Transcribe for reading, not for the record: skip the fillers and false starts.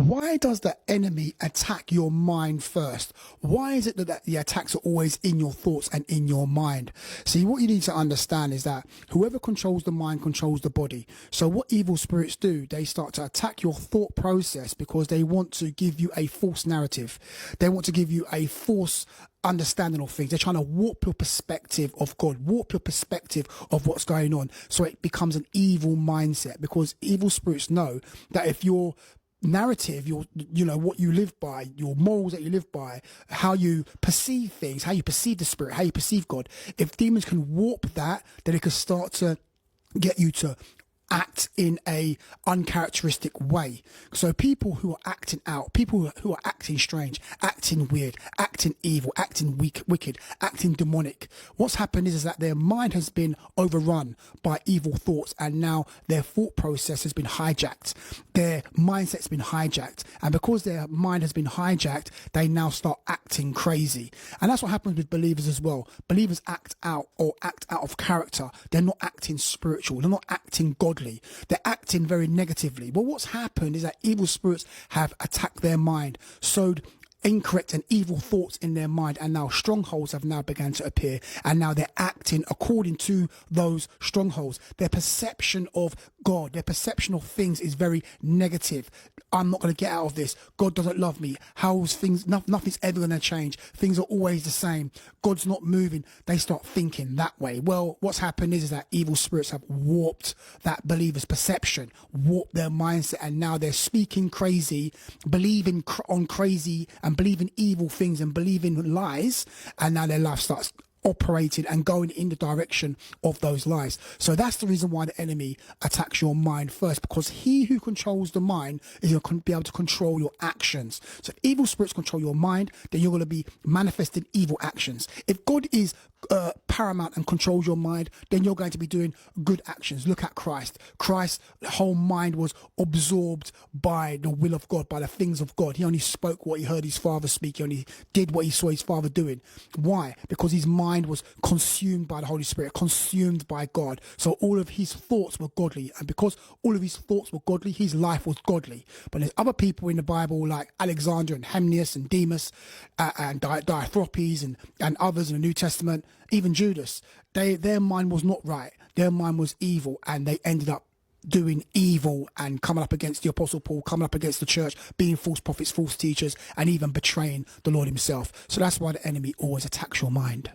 Why does the enemy attack your mind first? Why is it that the attacks are always in your thoughts and in your mind? See, what you need to understand is that whoever controls the mind controls the body. So what evil spirits do, they start to attack your thought process because they want to give you a false narrative. They want to give you a false understanding of things. They're trying to warp your perspective of God, warp your perspective of what's going on. So it becomes an evil mindset, because evil spirits know that if your narrative, what you live by, your morals that you live by, how you perceive things, how you perceive the spirit, how you perceive God, if demons can warp that, then it can start to get you to act in a uncharacteristic way. So people who are acting out, people who are acting strange, acting weird, acting evil, acting wicked, acting demonic, what's happened is that their mind has been overrun by evil thoughts, and now their thought process has been hijacked. Their mindset's been hijacked, and because their mind has been hijacked, they now start acting crazy. And that's what happens with believers as well. Believers act out of character. They're not acting spiritual. They're not acting godly. They're acting very negatively. But what's happened is that evil spirits have attacked their mind, sowed incorrect and evil thoughts in their mind, and now strongholds have now begun to appear, and now they're acting according to those strongholds. Their perception of God, their perception of things is very negative. I'm not going to get out of this. God doesn't love me. How's things? Nothing's ever going to change. Things are always the same. God's not moving. They start thinking that way. Well, what's happened is that evil spirits have warped that believer's perception, warped their mindset, and now they're speaking crazy, believing on crazy and believing evil things and believing lies, and now their life starts operating and going in the direction of those lies. So that's the reason why the enemy attacks your mind first, because he who controls the mind is going to be able to control your actions. So if evil spirits control your mind, then you're going to be manifesting evil actions. If God is paramount and controls your mind, then you're going to be doing good actions. Look at Christ. Christ's whole mind was absorbed by the will of God, by the things of God. He only spoke what he heard his father speak. He only did what he saw his father doing. Why? Because his mind was consumed by the Holy Spirit, consumed by God. So all of his thoughts were godly, and because all of his thoughts were godly, his life was godly. But there's other people in the Bible like Alexander and Hymenaeus and Demas and Diothropes and others in the New Testament, even Judas. Their mind was not right. Their mind was evil, and they ended up doing evil and coming up against the Apostle Paul, coming up against the church, being false prophets, false teachers, and even betraying the Lord himself. So that's why the enemy always attacks your mind.